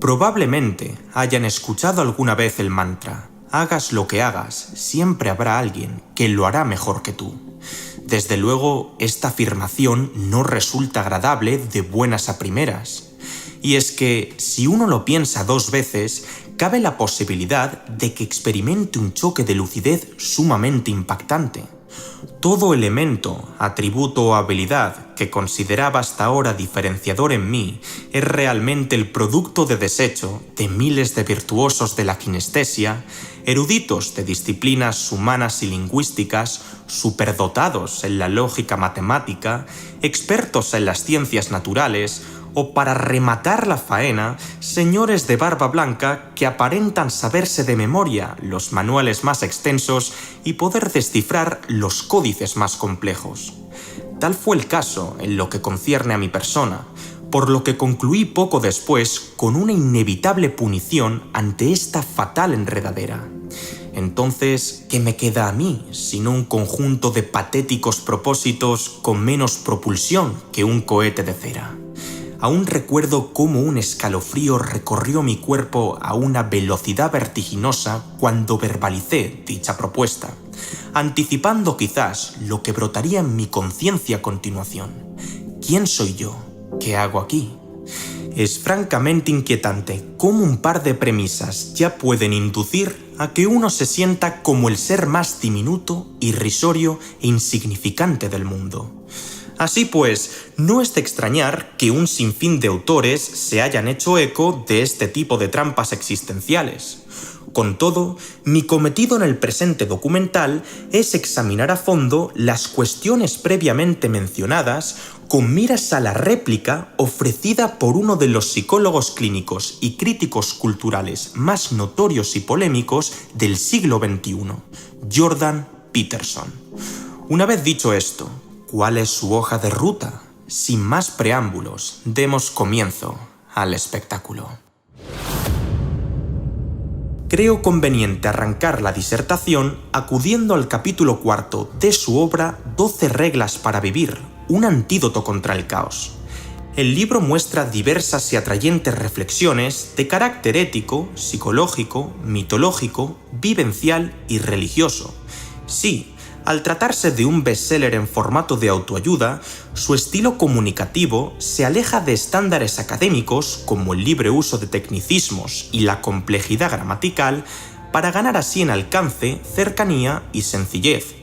Probablemente hayan escuchado alguna vez el mantra: hagas lo que hagas, siempre habrá alguien que lo hará mejor que tú. Desde luego, esta afirmación no resulta agradable de buenas a primeras. Y es que, si uno lo piensa dos veces, cabe la posibilidad de que experimente un choque de lucidez sumamente impactante. Todo elemento, atributo o habilidad que consideraba hasta ahora diferenciador en mí es realmente el producto de desecho de miles de virtuosos de la kinestesia, eruditos de disciplinas humanas y lingüísticas, superdotados en la lógica matemática, expertos en las ciencias naturales, o para rematar la faena, señores de barba blanca que aparentan saberse de memoria los manuales más extensos y poder descifrar los códices más complejos. Tal fue el caso en lo que concierne a mi persona, por lo que concluí poco después con una inevitable punición ante esta fatal enredadera. Entonces, ¿qué me queda a mí, sino un conjunto de patéticos propósitos con menos propulsión que un cohete de cera? Aún recuerdo cómo un escalofrío recorrió mi cuerpo a una velocidad vertiginosa cuando verbalicé dicha propuesta, anticipando quizás lo que brotaría en mi conciencia a continuación. ¿Quién soy yo? ¿Qué hago aquí? Es francamente inquietante cómo un par de premisas ya pueden inducir a que uno se sienta como el ser más diminuto, irrisorio e insignificante del mundo. Así pues, no es de extrañar que un sinfín de autores se hayan hecho eco de este tipo de trampas existenciales. Con todo, mi cometido en el presente documental es examinar a fondo las cuestiones previamente mencionadas con miras a la réplica ofrecida por uno de los psicólogos clínicos y críticos culturales más notorios y polémicos del siglo XXI, Jordan Peterson. Una vez dicho esto, ¿cuál es su hoja de ruta? Sin más preámbulos, demos comienzo al espectáculo. Creo conveniente arrancar la disertación acudiendo al capítulo 4 de su obra 12 reglas para vivir, un antídoto contra el caos. El libro muestra diversas y atrayentes reflexiones de carácter ético, psicológico, mitológico, vivencial y religioso. Sí, al tratarse de un bestseller en formato de autoayuda, su estilo comunicativo se aleja de estándares académicos como el libre uso de tecnicismos y la complejidad gramatical para ganar así en alcance, cercanía y sencillez.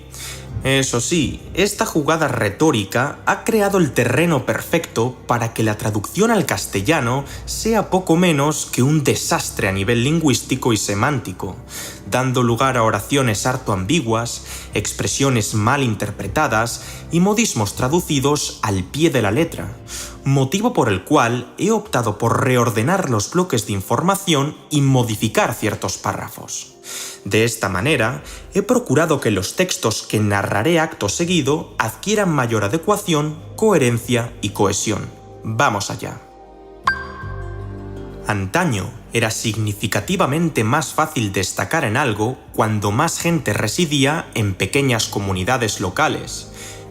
Eso sí, esta jugada retórica ha creado el terreno perfecto para que la traducción al castellano sea poco menos que un desastre a nivel lingüístico y semántico, dando lugar a oraciones harto ambiguas, expresiones mal interpretadas y modismos traducidos al pie de la letra, motivo por el cual he optado por reordenar los bloques de información y modificar ciertos párrafos. De esta manera, he procurado que los textos que narraré acto seguido adquieran mayor adecuación, coherencia y cohesión. Vamos allá. Antaño era significativamente más fácil destacar en algo cuando más gente residía en pequeñas comunidades locales,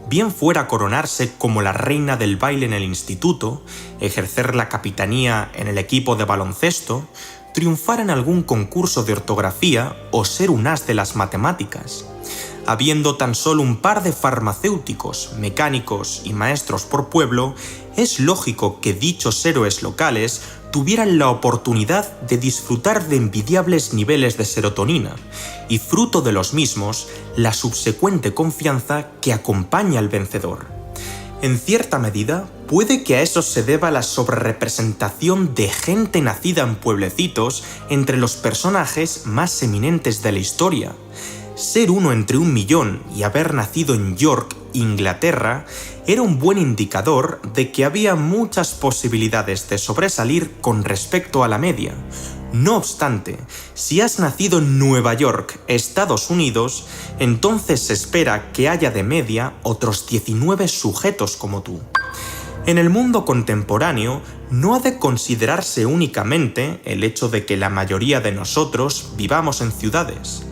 bien fuera coronarse como la reina del baile en el instituto, ejercer la capitanía en el equipo de baloncesto, triunfar en algún concurso de ortografía o ser un as de las matemáticas. Habiendo tan solo un par de farmacéuticos, mecánicos y maestros por pueblo, es lógico que dichos héroes locales tuvieran la oportunidad de disfrutar de envidiables niveles de serotonina y, fruto de los mismos, la subsecuente confianza que acompaña al vencedor. En cierta medida, puede que a eso se deba la sobrerepresentación de gente nacida en pueblecitos entre los personajes más eminentes de la historia. Ser uno entre 1.000.000 y haber nacido en York, Inglaterra, era un buen indicador de que había muchas posibilidades de sobresalir con respecto a la media. No obstante, si has nacido en Nueva York, Estados Unidos, entonces se espera que haya de media otros 19 sujetos como tú. En el mundo contemporáneo, no ha de considerarse únicamente el hecho de que la mayoría de nosotros vivamos en ciudades.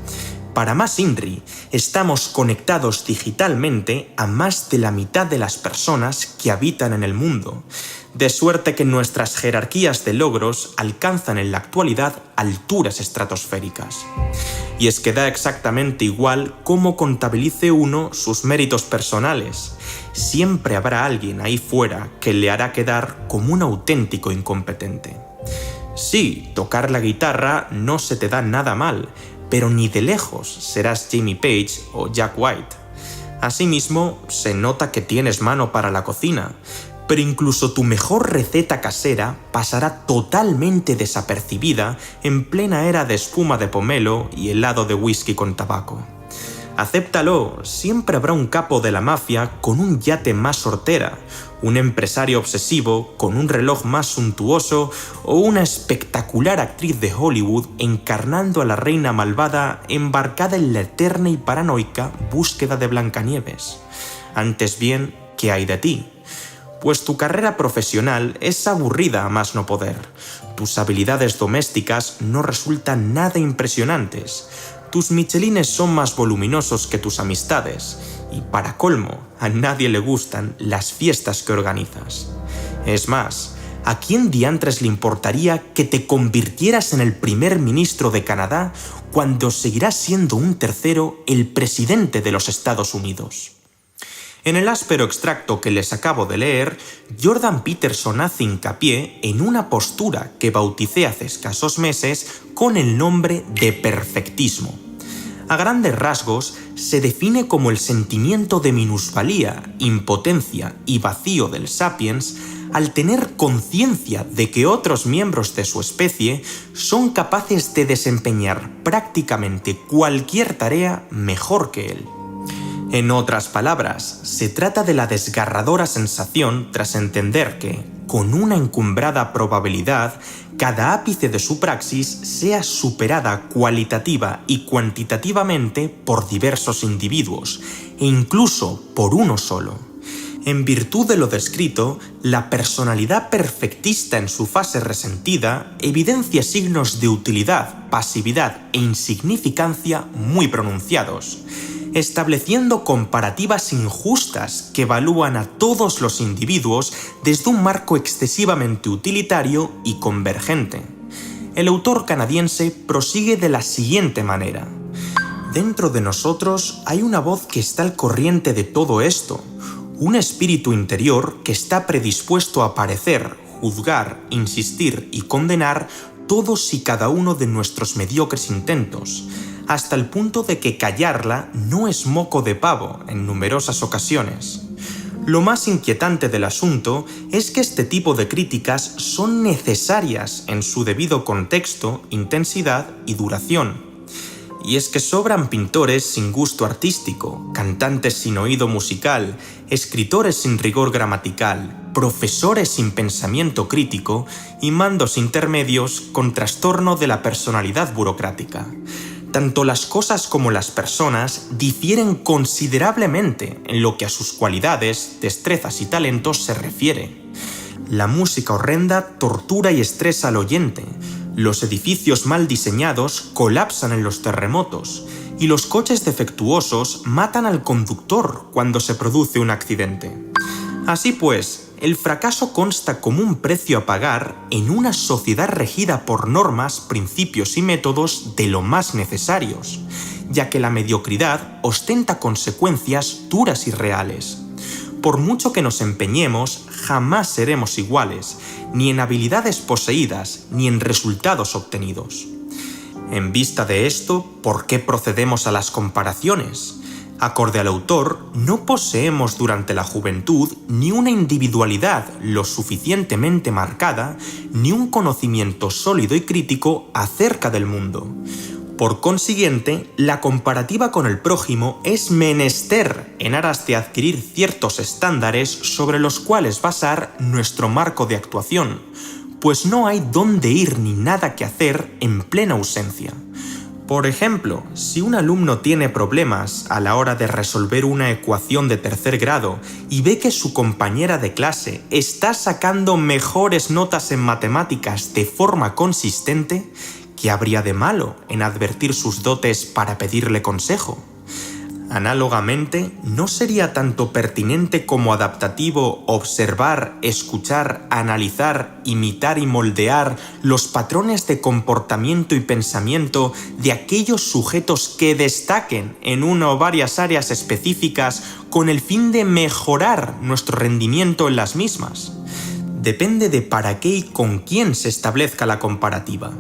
para más INRI, estamos conectados digitalmente a más de la mitad de las personas que habitan en el mundo, de suerte que nuestras jerarquías de logros alcanzan en la actualidad alturas estratosféricas. Y es que da exactamente igual cómo contabilice uno sus méritos personales. Siempre habrá alguien ahí fuera que le hará quedar como un auténtico incompetente. Sí, tocar la guitarra no se te da nada mal, pero ni de lejos serás Jimmy Page o Jack White. Asimismo, se nota que tienes mano para la cocina, pero incluso tu mejor receta casera pasará totalmente desapercibida en plena era de espuma de pomelo y helado de whisky con tabaco. Acéptalo, siempre habrá un capo de la mafia con un yate más hortera, un empresario obsesivo con un reloj más suntuoso o una espectacular actriz de Hollywood encarnando a la reina malvada embarcada en la eterna y paranoica búsqueda de Blancanieves. Antes bien, ¿qué hay de ti? Pues tu carrera profesional es aburrida a más no poder. Tus habilidades domésticas no resultan nada impresionantes. Tus michelines son más voluminosos que tus amistades. Y para colmo, a nadie le gustan las fiestas que organizas. Es más, ¿a quién diantres le importaría que te convirtieras en el primer ministro de Canadá cuando seguirás siendo un tercero el presidente de los Estados Unidos? En el áspero extracto que les acabo de leer, Jordan Peterson hace hincapié en una postura que bauticé hace escasos meses con el nombre de perfectismo. A grandes rasgos, se define como el sentimiento de minusvalía, impotencia y vacío del sapiens al tener conciencia de que otros miembros de su especie son capaces de desempeñar prácticamente cualquier tarea mejor que él. En otras palabras, se trata de la desgarradora sensación tras entender que, con una encumbrada probabilidad, cada ápice de su praxis sea superada cualitativa y cuantitativamente por diversos individuos, e incluso por uno solo. En virtud de lo descrito, la personalidad perfectista en su fase resentida evidencia signos de utilidad, pasividad e insignificancia muy pronunciados, estableciendo comparativas injustas que evalúan a todos los individuos desde un marco excesivamente utilitario y convergente. El autor canadiense prosigue de la siguiente manera: dentro de nosotros hay una voz que está al corriente de todo esto, un espíritu interior que está predispuesto a parecer, juzgar, insistir y condenar todos y cada uno de nuestros mediocres intentos, hasta el punto de que callarla no es moco de pavo en numerosas ocasiones. Lo más inquietante del asunto es que este tipo de críticas son necesarias en su debido contexto, intensidad y duración. Y es que sobran pintores sin gusto artístico, cantantes sin oído musical, escritores sin rigor gramatical, profesores sin pensamiento crítico y mandos intermedios con trastorno de la personalidad burocrática. Tanto las cosas como las personas difieren considerablemente en lo que a sus cualidades, destrezas y talentos se refiere. La música horrenda tortura y estresa al oyente, los edificios mal diseñados colapsan en los terremotos y los coches defectuosos matan al conductor cuando se produce un accidente. Así pues, el fracaso consta como un precio a pagar en una sociedad regida por normas, principios y métodos de lo más necesarios, ya que la mediocridad ostenta consecuencias duras y reales. Por mucho que nos empeñemos, jamás seremos iguales, ni en habilidades poseídas, ni en resultados obtenidos. En vista de esto, ¿por qué procedemos a las comparaciones? Acorde al autor, no poseemos durante la juventud ni una individualidad lo suficientemente marcada, ni un conocimiento sólido y crítico acerca del mundo. Por consiguiente, la comparativa con el prójimo es menester en aras de adquirir ciertos estándares sobre los cuales basar nuestro marco de actuación, pues no hay dónde ir ni nada que hacer en plena ausencia. Por ejemplo, si un alumno tiene problemas a la hora de resolver una ecuación de tercer grado y ve que su compañera de clase está sacando mejores notas en matemáticas de forma consistente, ¿qué habría de malo en advertir sus dotes para pedirle consejo? Análogamente, ¿no sería tanto pertinente como adaptativo observar, escuchar, analizar, imitar y moldear los patrones de comportamiento y pensamiento de aquellos sujetos que destaquen en una o varias áreas específicas con el fin de mejorar nuestro rendimiento en las mismas? Depende de para qué y con quién se establezca la comparativa.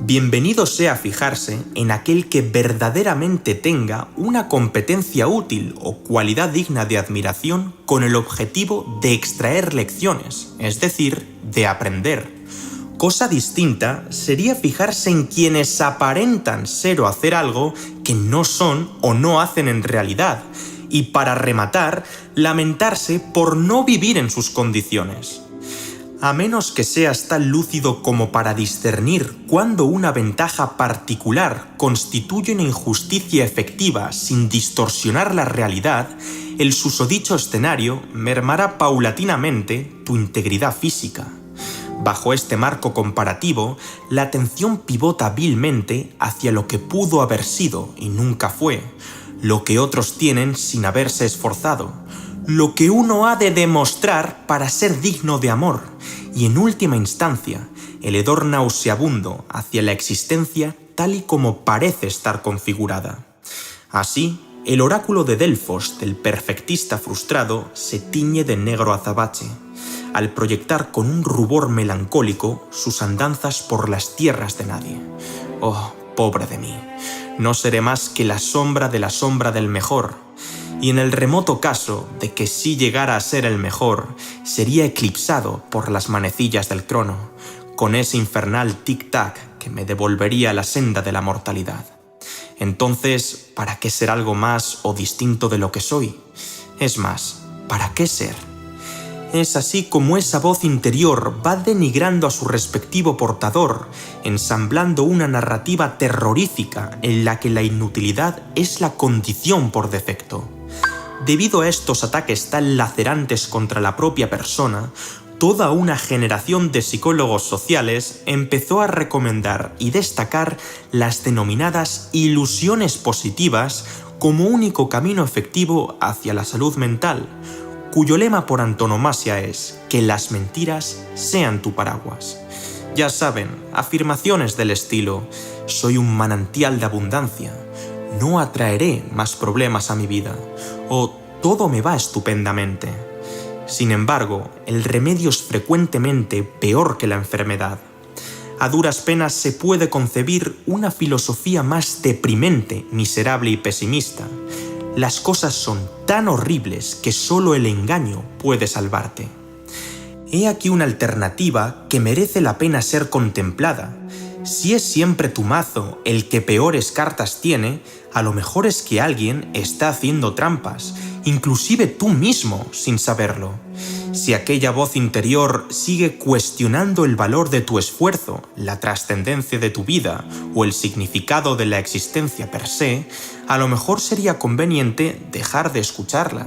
Bienvenido sea fijarse en aquel que verdaderamente tenga una competencia útil o cualidad digna de admiración con el objetivo de extraer lecciones, es decir, de aprender. Cosa distinta sería fijarse en quienes aparentan ser o hacer algo que no son o no hacen en realidad, y para rematar, lamentarse por no vivir en sus condiciones. A menos que seas tan lúcido como para discernir cuándo una ventaja particular constituye una injusticia efectiva sin distorsionar la realidad, el susodicho escenario mermará paulatinamente tu integridad física. Bajo este marco comparativo, la atención pivota vilmente hacia lo que pudo haber sido y nunca fue, lo que otros tienen sin haberse esforzado, lo que uno ha de demostrar para ser digno de amor, y en última instancia, el hedor nauseabundo hacia la existencia tal y como parece estar configurada. Así, el oráculo de Delfos del perfectista frustrado se tiñe de negro azabache, al proyectar con un rubor melancólico sus andanzas por las tierras de nadie. Oh, pobre de mí, no seré más que la sombra del mejor, y en el remoto caso de que sí llegara a ser el mejor, sería eclipsado por las manecillas del crono, con ese infernal tic-tac que me devolvería a la senda de la mortalidad. Entonces, ¿para qué ser algo más o distinto de lo que soy? Es más, ¿para qué ser? Es así como esa voz interior va denigrando a su respectivo portador, ensamblando una narrativa terrorífica en la que la inutilidad es la condición por defecto. Debido a estos ataques tan lacerantes contra la propia persona, toda una generación de psicólogos sociales empezó a recomendar y destacar las denominadas ilusiones positivas como único camino efectivo hacia la salud mental, cuyo lema por antonomasia es que las mentiras sean tu paraguas. Ya saben, afirmaciones del estilo «soy un manantial de abundancia», «no atraeré más problemas a mi vida» o «todo me va estupendamente». Sin embargo, el remedio es frecuentemente peor que la enfermedad. A duras penas se puede concebir una filosofía más deprimente, miserable y pesimista. Las cosas son tan horribles que solo el engaño puede salvarte. He aquí una alternativa que merece la pena ser contemplada. Si es siempre tu mazo el que peores cartas tiene, a lo mejor es que alguien está haciendo trampas, inclusive tú mismo sin saberlo. Si aquella voz interior sigue cuestionando el valor de tu esfuerzo, la trascendencia de tu vida o el significado de la existencia per se, a lo mejor sería conveniente dejar de escucharla.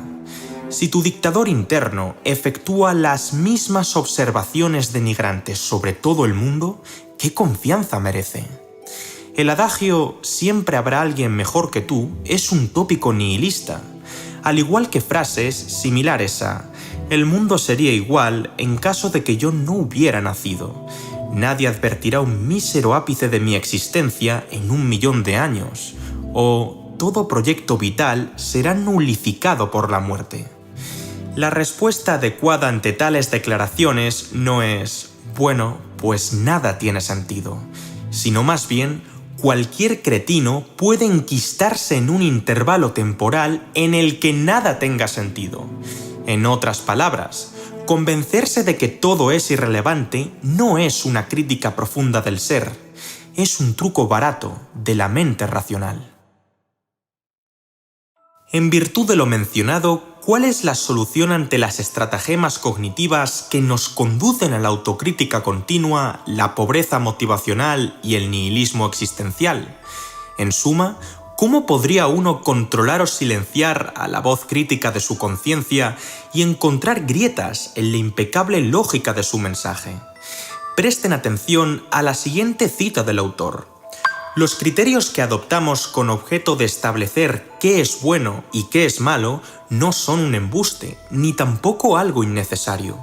Si tu dictador interno efectúa las mismas observaciones denigrantes sobre todo el mundo, ¿qué confianza merece? El adagio «siempre habrá alguien mejor que tú» es un tópico nihilista, al igual que frases similares a «el mundo sería igual en caso de que yo no hubiera nacido», «nadie advertirá un mísero ápice de mi existencia en 1.000.000 de años» o «todo proyecto vital será nulificado por la muerte». La respuesta adecuada ante tales declaraciones no es «bueno, pues nada tiene sentido», sino más bien cualquier cretino puede enquistarse en un intervalo temporal en el que nada tenga sentido. En otras palabras, convencerse de que todo es irrelevante no es una crítica profunda del ser, es un truco barato de la mente racional. En virtud de lo mencionado, ¿cuál es la solución ante las estratagemas cognitivas que nos conducen a la autocrítica continua, la pobreza motivacional y el nihilismo existencial? En suma, ¿cómo podría uno controlar o silenciar a la voz crítica de su conciencia y encontrar grietas en la impecable lógica de su mensaje? Presten atención a la siguiente cita del autor, Los criterios que adoptamos con objeto de establecer qué es bueno y qué es malo no son un embuste, ni tampoco algo innecesario.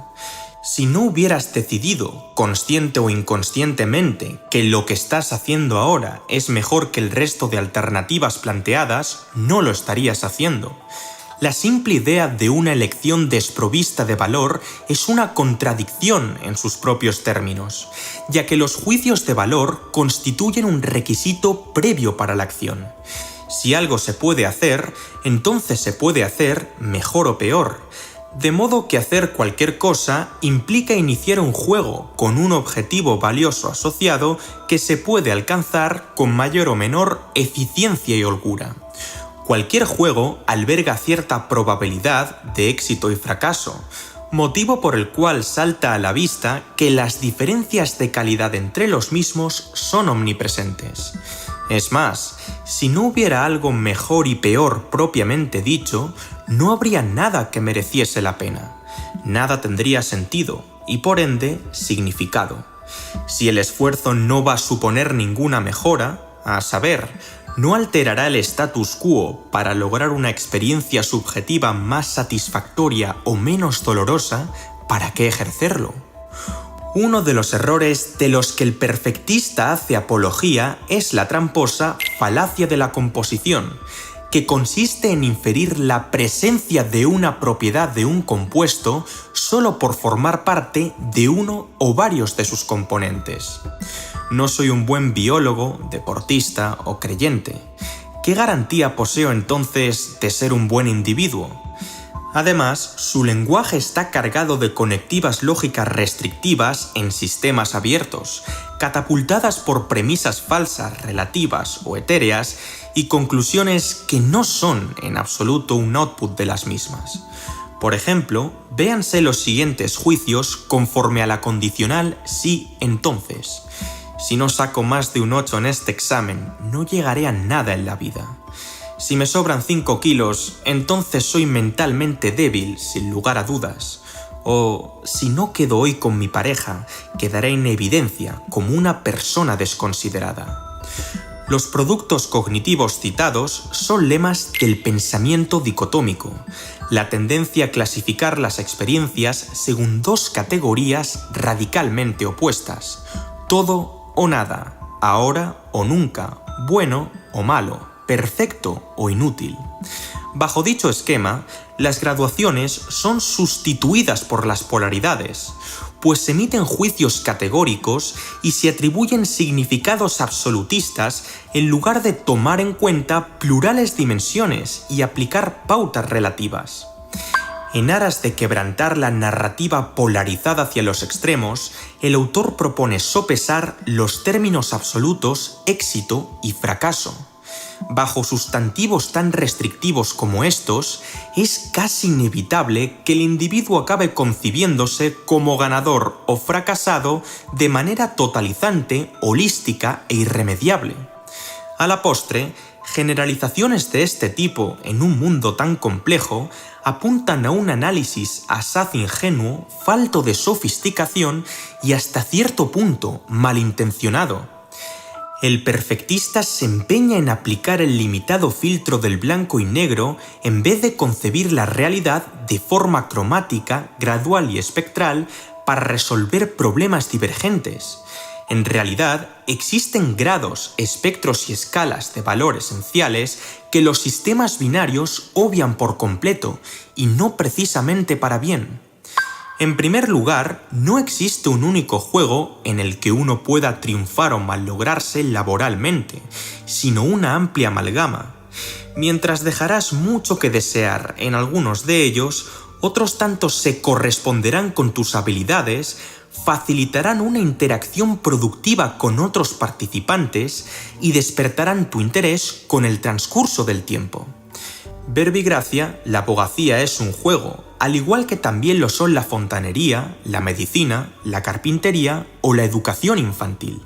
Si no hubieras decidido, consciente o inconscientemente, que lo que estás haciendo ahora es mejor que el resto de alternativas planteadas, no lo estarías haciendo. La simple idea de una elección desprovista de valor es una contradicción en sus propios términos, ya que los juicios de valor constituyen un requisito previo para la acción. Si algo se puede hacer, entonces se puede hacer mejor o peor. De modo que hacer cualquier cosa implica iniciar un juego con un objetivo valioso asociado que se puede alcanzar con mayor o menor eficiencia y holgura. Cualquier juego alberga cierta probabilidad de éxito y fracaso, motivo por el cual salta a la vista que las diferencias de calidad entre los mismos son omnipresentes. Es más, si no hubiera algo mejor y peor propiamente dicho, no habría nada que mereciese la pena. Nada tendría sentido y, por ende, significado. Si el esfuerzo no va a suponer ninguna mejora, a saber, no alterará el status quo para lograr una experiencia subjetiva más satisfactoria o menos dolorosa, ¿para qué ejercerlo? Uno de los errores de los que el perfectista hace apología es la tramposa falacia de la composición, que consiste en inferir la presencia de una propiedad de un compuesto solo por formar parte de uno o varios de sus componentes. No soy un buen biólogo, deportista o creyente. ¿Qué garantía poseo entonces de ser un buen individuo? Además, su lenguaje está cargado de conectivas lógicas restrictivas en sistemas abiertos, catapultadas por premisas falsas, relativas o etéreas y conclusiones que no son en absoluto un output de las mismas. Por ejemplo, véanse los siguientes juicios conforme a la condicional sí-entonces. Si no saco más de un 8 en este examen, no llegaré a nada en la vida. Si me sobran 5 kilos, entonces soy mentalmente débil, sin lugar a dudas. O, si no quedo hoy con mi pareja, quedaré en evidencia como una persona desconsiderada. Los productos cognitivos citados son lemas del pensamiento dicotómico, la tendencia a clasificar las experiencias según dos categorías radicalmente opuestas: todo o nada, ahora o nunca, bueno o malo, perfecto o inútil. Bajo dicho esquema, las graduaciones son sustituidas por las polaridades, pues se emiten juicios categóricos y se atribuyen significados absolutistas en lugar de tomar en cuenta plurales dimensiones y aplicar pautas relativas. En aras de quebrantar la narrativa polarizada hacia los extremos, el autor propone sopesar los términos absolutos éxito y fracaso. Bajo sustantivos tan restrictivos como estos, es casi inevitable que el individuo acabe concibiéndose como ganador o fracasado de manera totalizante, holística e irremediable. A la postre, generalizaciones de este tipo en un mundo tan complejo apuntan a un análisis asaz ingenuo, falto de sofisticación y hasta cierto punto malintencionado. El perfectista se empeña en aplicar el limitado filtro del blanco y negro en vez de concebir la realidad de forma cromática, gradual y espectral para resolver problemas divergentes. En realidad, existen grados, espectros y escalas de valor esenciales que los sistemas binarios obvian por completo, y no precisamente para bien. En primer lugar, no existe un único juego en el que uno pueda triunfar o mallograrse laboralmente, sino una amplia amalgama. Mientras dejarás mucho que desear en algunos de ellos, otros tantos se corresponderán con tus habilidades, facilitarán una interacción productiva con otros participantes y despertarán tu interés con el transcurso del tiempo. Verbigracia, la abogacía es un juego, al igual que también lo son la fontanería, la medicina, la carpintería o la educación infantil.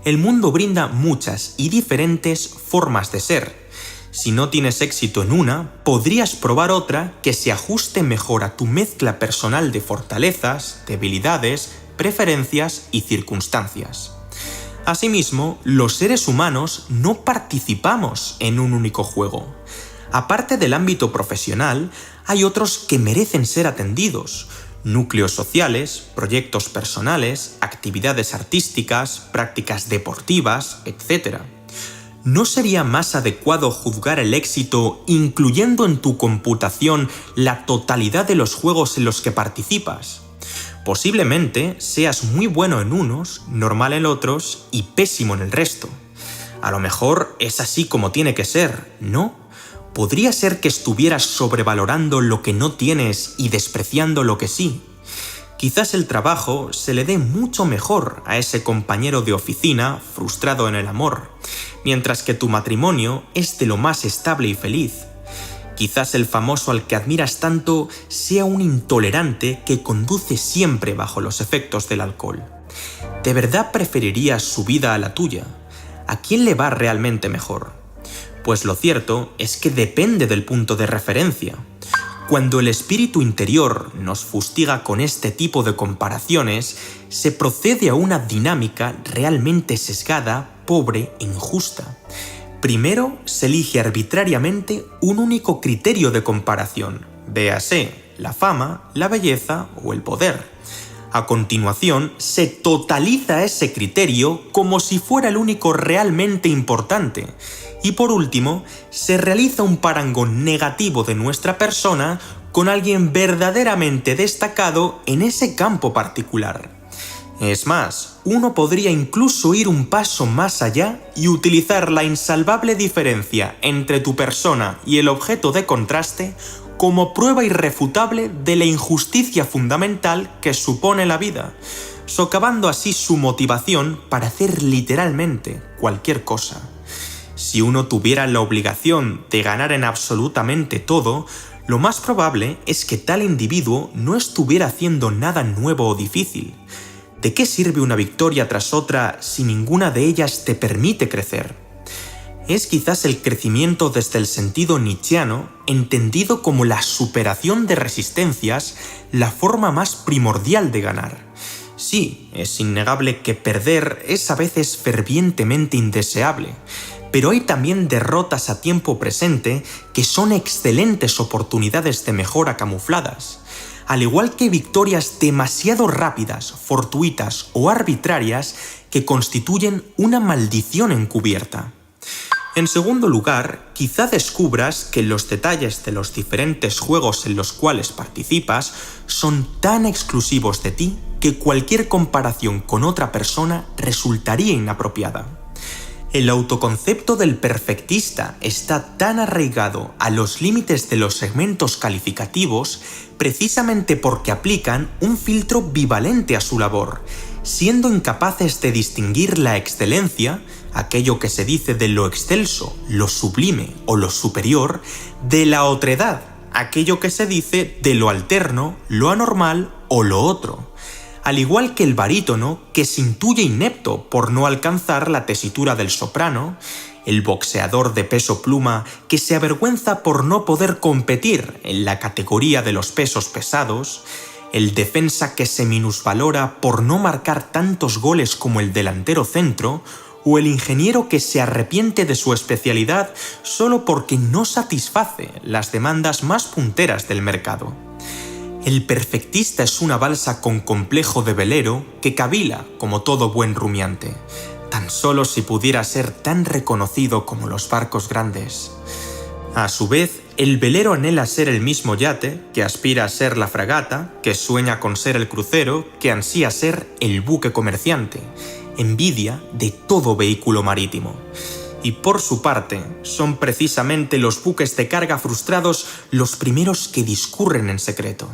El mundo brinda muchas y diferentes formas de ser. Si no tienes éxito en una, podrías probar otra que se ajuste mejor a tu mezcla personal de fortalezas, debilidades, preferencias y circunstancias. Asimismo, los seres humanos no participamos en un único juego. Aparte del ámbito profesional, hay otros que merecen ser atendidos: núcleos sociales, proyectos personales, actividades artísticas, prácticas deportivas, etc. ¿No sería más adecuado juzgar el éxito incluyendo en tu computación la totalidad de los juegos en los que participas? Posiblemente seas muy bueno en unos, normal en otros y pésimo en el resto. A lo mejor es así como tiene que ser, ¿no? ¿Podría ser que estuvieras sobrevalorando lo que no tienes y despreciando lo que sí? Quizás el trabajo se le dé mucho mejor a ese compañero de oficina frustrado en el amor, mientras que tu matrimonio es de lo más estable y feliz. Quizás el famoso al que admiras tanto sea un intolerante que conduce siempre bajo los efectos del alcohol. ¿De verdad preferirías su vida a la tuya? ¿A quién le va realmente mejor? Pues lo cierto es que depende del punto de referencia. Cuando el espíritu interior nos fustiga con este tipo de comparaciones, se procede a una dinámica realmente sesgada, pobre e injusta. Primero se elige arbitrariamente un único criterio de comparación, véase la fama, la belleza o el poder. A continuación se totaliza ese criterio como si fuera el único realmente importante. Y por último, se realiza un parangón negativo de nuestra persona con alguien verdaderamente destacado en ese campo particular. Es más, uno podría incluso ir un paso más allá y utilizar la insalvable diferencia entre tu persona y el objeto de contraste como prueba irrefutable de la injusticia fundamental que supone la vida, socavando así su motivación para hacer literalmente cualquier cosa. Si uno tuviera la obligación de ganar en absolutamente todo, lo más probable es que tal individuo no estuviera haciendo nada nuevo o difícil. ¿De qué sirve una victoria tras otra si ninguna de ellas te permite crecer? Es quizás el crecimiento desde el sentido nietzscheano, entendido como la superación de resistencias, la forma más primordial de ganar. Sí, es innegable que perder es a veces fervientemente indeseable, pero hay también derrotas a tiempo presente que son excelentes oportunidades de mejora camufladas. Al igual que victorias demasiado rápidas, fortuitas o arbitrarias que constituyen una maldición encubierta. En segundo lugar, quizá descubras que los detalles de los diferentes juegos en los cuales participas son tan exclusivos de ti que cualquier comparación con otra persona resultaría inapropiada. El autoconcepto del perfectista está tan arraigado a los límites de los segmentos calificativos precisamente porque aplican un filtro bivalente a su labor, siendo incapaces de distinguir la excelencia, aquello que se dice de lo excelso, lo sublime o lo superior, de la otredad, aquello que se dice de lo alterno, lo anormal o lo otro. Al igual que el barítono, que se intuye inepto por no alcanzar la tesitura del soprano, el boxeador de peso pluma que se avergüenza por no poder competir en la categoría de los pesos pesados, el defensa que se minusvalora por no marcar tantos goles como el delantero centro, o el ingeniero que se arrepiente de su especialidad solo porque no satisface las demandas más punteras del mercado. El perfectista es una balsa con complejo de velero que cavila como todo buen rumiante, tan solo si pudiera ser tan reconocido como los barcos grandes. A su vez, el velero anhela ser el mismo yate, que aspira a ser la fragata, que sueña con ser el crucero, que ansía ser el buque comerciante, envidia de todo vehículo marítimo. Y por su parte, son precisamente los buques de carga frustrados los primeros que discurren en secreto.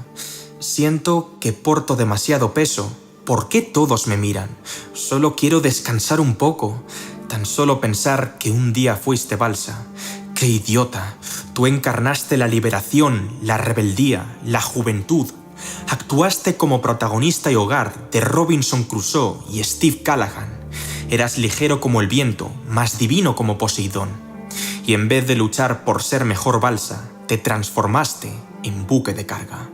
Siento que porto demasiado peso. ¿Por qué todos me miran? Solo quiero descansar un poco. Tan solo pensar que un día fuiste balsa. ¡Qué idiota! Tú encarnaste la liberación, la rebeldía, la juventud. Actuaste como protagonista y hogar de Robinson Crusoe y Steve Callaghan. Eras ligero como el viento, más divino como Poseidón. Y en vez de luchar por ser mejor balsa, te transformaste en buque de carga.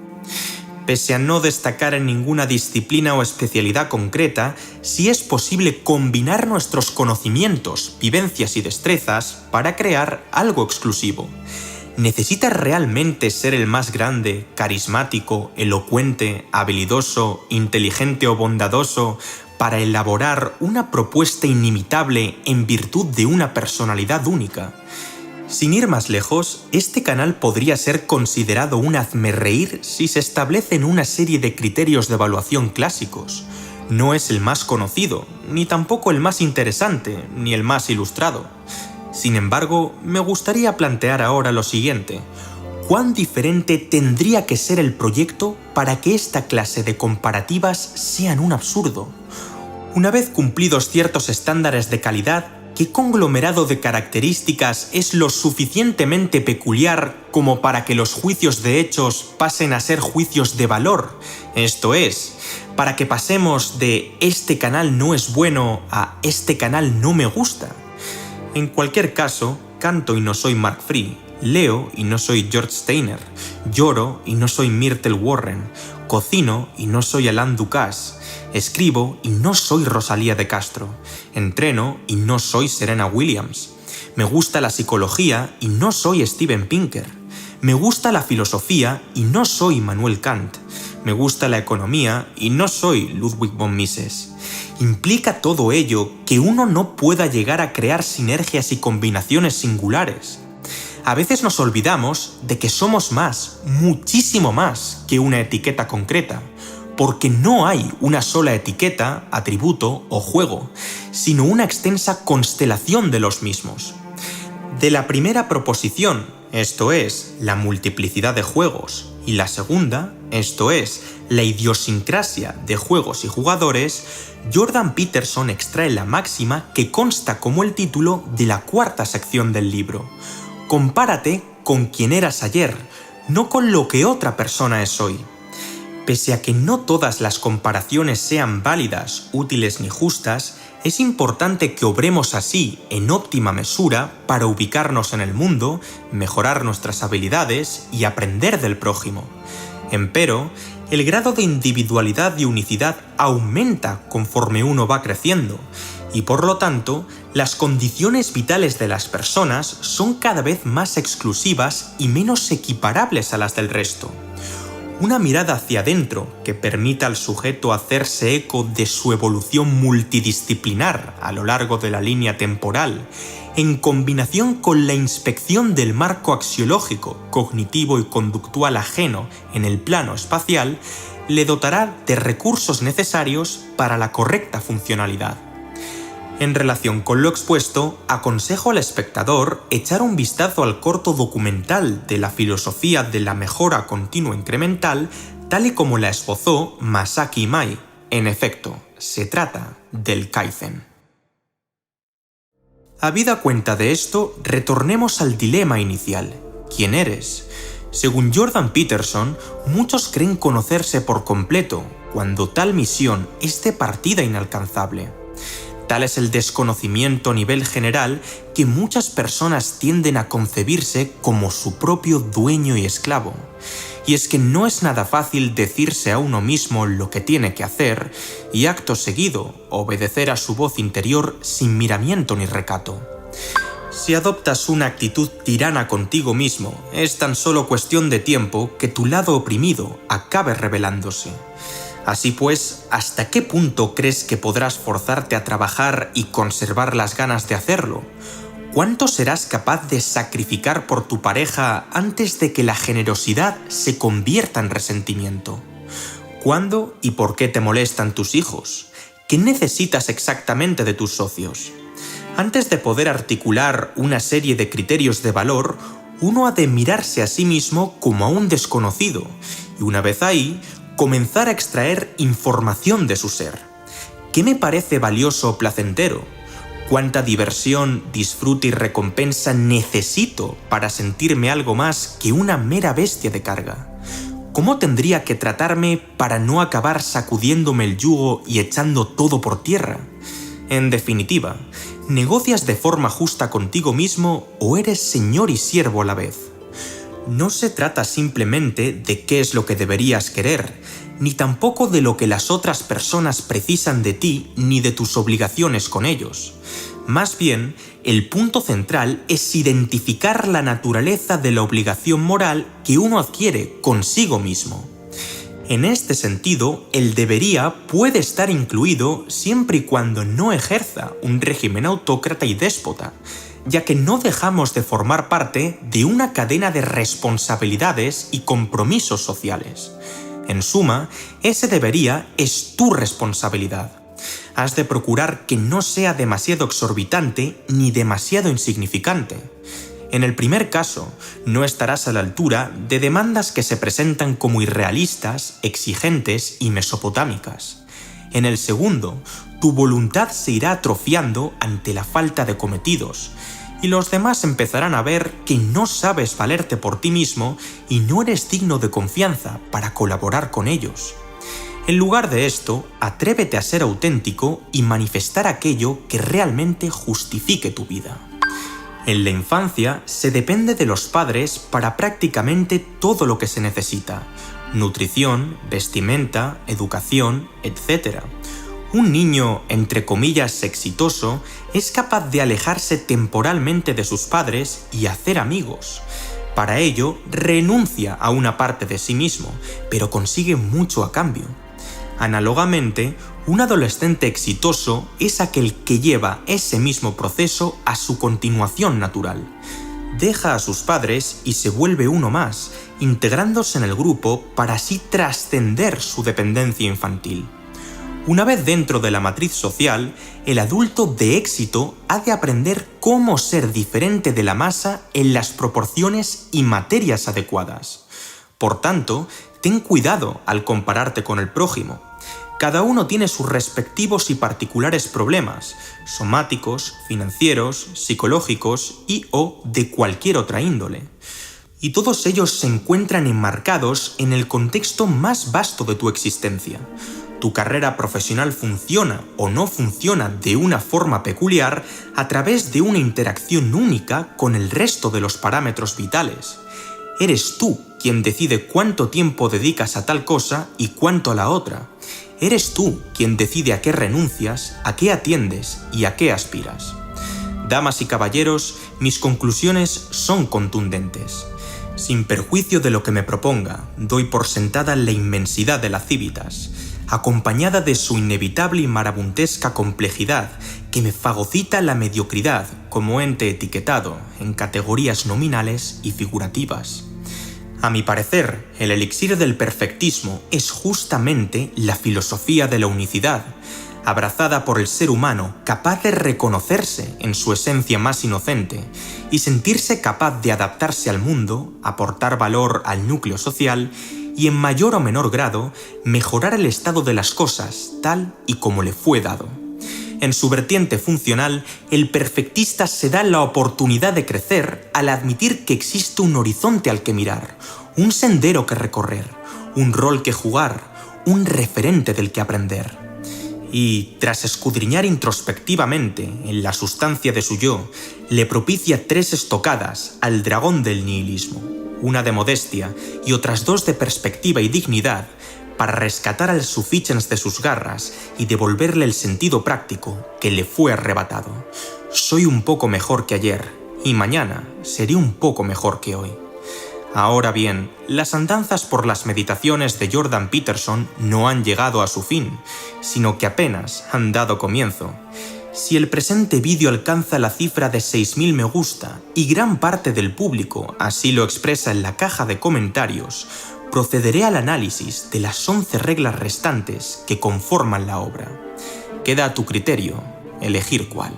pese a no destacar en ninguna disciplina o especialidad concreta, sí es posible combinar nuestros conocimientos, vivencias y destrezas para crear algo exclusivo. ¿Necesitas realmente ser el más grande, carismático, elocuente, habilidoso, inteligente o bondadoso para elaborar una propuesta inimitable en virtud de una personalidad única? Sin ir más lejos, este canal podría ser considerado un hazmerreír si se establecen una serie de criterios de evaluación clásicos. No es el más conocido, ni tampoco el más interesante, ni el más ilustrado. Sin embargo, me gustaría plantear ahora lo siguiente: ¿cuán diferente tendría que ser el proyecto para que esta clase de comparativas sean un absurdo? Una vez cumplidos ciertos estándares de calidad, ¿qué conglomerado de características es lo suficientemente peculiar como para que los juicios de hechos pasen a ser juicios de valor? Esto es, para que pasemos de este canal no es bueno a este canal no me gusta. En cualquier caso, canto y no soy Mark Free, leo y no soy George Steiner, lloro y no soy Myrtle Warren, cocino y no soy Alain Ducasse, escribo y no soy Rosalía de Castro, entreno y no soy Serena Williams, me gusta la psicología y no soy Steven Pinker, me gusta la filosofía y no soy Immanuel Kant, me gusta la economía y no soy Ludwig von Mises. ¿Implica todo ello que uno no pueda llegar a crear sinergias y combinaciones singulares? A veces nos olvidamos de que somos más, muchísimo más, que una etiqueta concreta, porque no hay una sola etiqueta, atributo o juego, sino una extensa constelación de los mismos. De la primera proposición, esto es, la multiplicidad de juegos, y la segunda, esto es, la idiosincrasia de juegos y jugadores, Jordan Peterson extrae la máxima que consta como el título de la cuarta sección del libro. Compárate con quien eras ayer, no con lo que otra persona es hoy. Pese a que no todas las comparaciones sean válidas, útiles ni justas, es importante que obremos así, en óptima mesura, para ubicarnos en el mundo, mejorar nuestras habilidades y aprender del prójimo. Empero, el grado de individualidad y unicidad aumenta conforme uno va creciendo, y por lo tanto, las condiciones vitales de las personas son cada vez más exclusivas y menos equiparables a las del resto. Una mirada hacia adentro que permita al sujeto hacerse eco de su evolución multidisciplinar a lo largo de la línea temporal, en combinación con la inspección del marco axiológico, cognitivo y conductual ajeno en el plano espacial, le dotará de recursos necesarios para la correcta funcionalidad. En relación con lo expuesto, aconsejo al espectador echar un vistazo al corto documental de la filosofía de la mejora continua incremental, tal y como la esbozó Masaki Imai. En efecto, se trata del Kaizen. Habida cuenta de esto, retornemos al dilema inicial. ¿Quién eres? Según Jordan Peterson, muchos creen conocerse por completo, cuando tal misión es de partida inalcanzable. Tal es el desconocimiento a nivel general que muchas personas tienden a concebirse como su propio dueño y esclavo. Y es que no es nada fácil decirse a uno mismo lo que tiene que hacer y acto seguido obedecer a su voz interior sin miramiento ni recato. Si adoptas una actitud tirana contigo mismo, es tan solo cuestión de tiempo que tu lado oprimido acabe rebelándose. Así pues, ¿hasta qué punto crees que podrás forzarte a trabajar y conservar las ganas de hacerlo? ¿Cuánto serás capaz de sacrificar por tu pareja antes de que la generosidad se convierta en resentimiento? ¿Cuándo y por qué te molestan tus hijos? ¿Qué necesitas exactamente de tus socios? Antes de poder articular una serie de criterios de valor, uno ha de mirarse a sí mismo como a un desconocido, y una vez ahí, comenzar a extraer información de su ser. ¿Qué me parece valioso o placentero? ¿Cuánta diversión, disfrute y recompensa necesito para sentirme algo más que una mera bestia de carga? ¿Cómo tendría que tratarme para no acabar sacudiéndome el yugo y echando todo por tierra? En definitiva, ¿negocias de forma justa contigo mismo o eres señor y siervo a la vez? No se trata simplemente de qué es lo que deberías querer, ni tampoco de lo que las otras personas precisan de ti ni de tus obligaciones con ellos. Más bien, el punto central es identificar la naturaleza de la obligación moral que uno adquiere consigo mismo. En este sentido, el debería puede estar incluido siempre y cuando no ejerza un régimen autócrata y déspota, ya que no dejamos de formar parte de una cadena de responsabilidades y compromisos sociales. En suma, ese debería es tu responsabilidad. Has de procurar que no sea demasiado exorbitante ni demasiado insignificante. En el primer caso, no estarás a la altura de demandas que se presentan como irrealistas, exigentes y mesopotámicas. En el segundo, tu voluntad se irá atrofiando ante la falta de cometidos, y los demás empezarán a ver que no sabes valerte por ti mismo y no eres digno de confianza para colaborar con ellos. En lugar de esto, atrévete a ser auténtico y manifestar aquello que realmente justifique tu vida. En la infancia se depende de los padres para prácticamente todo lo que se necesita: nutrición, vestimenta, educación, etc. Un niño, entre comillas, exitoso, es capaz de alejarse temporalmente de sus padres y hacer amigos. Para ello, renuncia a una parte de sí mismo, pero consigue mucho a cambio. Análogamente, un adolescente exitoso es aquel que lleva ese mismo proceso a su continuación natural. Deja a sus padres y se vuelve uno más, integrándose en el grupo para así trascender su dependencia infantil. Una vez dentro de la matriz social, el adulto de éxito ha de aprender cómo ser diferente de la masa en las proporciones y materias adecuadas. Por tanto, ten cuidado al compararte con el prójimo. Cada uno tiene sus respectivos y particulares problemas, somáticos, financieros, psicológicos o de cualquier otra índole. Y todos ellos se encuentran enmarcados en el contexto más vasto de tu existencia. Tu carrera profesional funciona o no funciona de una forma peculiar a través de una interacción única con el resto de los parámetros vitales. Eres tú quien decide cuánto tiempo dedicas a tal cosa y cuánto a la otra. Eres tú quien decide a qué renuncias, a qué atiendes y a qué aspiras. Damas y caballeros, mis conclusiones son contundentes. Sin perjuicio de lo que me proponga, doy por sentada la inmensidad de la Civitas, acompañada de su inevitable y marabuntasca complejidad que me fagocita la mediocridad como ente etiquetado en categorías nominales y figurativas. A mi parecer, el elixir del perfectismo es justamente la filosofía de la unicidad, abrazada por el ser humano capaz de reconocerse en su esencia más inocente y sentirse capaz de adaptarse al mundo, aportar valor al núcleo social y en mayor o menor grado mejorar el estado de las cosas tal y como le fue dado. En su vertiente funcional, el perfectista se da la oportunidad de crecer al admitir que existe un horizonte al que mirar, un sendero que recorrer, un rol que jugar, un referente del que aprender. Y, tras escudriñar introspectivamente en la sustancia de su yo, le propicia 3 estocadas al dragón del nihilismo, una de modestia y otras 2 de perspectiva y dignidad, para rescatar al suffichens de sus garras y devolverle el sentido práctico que le fue arrebatado. Soy un poco mejor que ayer, y mañana seré un poco mejor que hoy. Ahora bien, las andanzas por las meditaciones de Jordan Peterson no han llegado a su fin, sino que apenas han dado comienzo. Si el presente vídeo alcanza la cifra de 6.000 me gusta y gran parte del público así lo expresa en la caja de comentarios, procederé al análisis de las 11 reglas restantes que conforman la obra. Queda a tu criterio elegir cuál.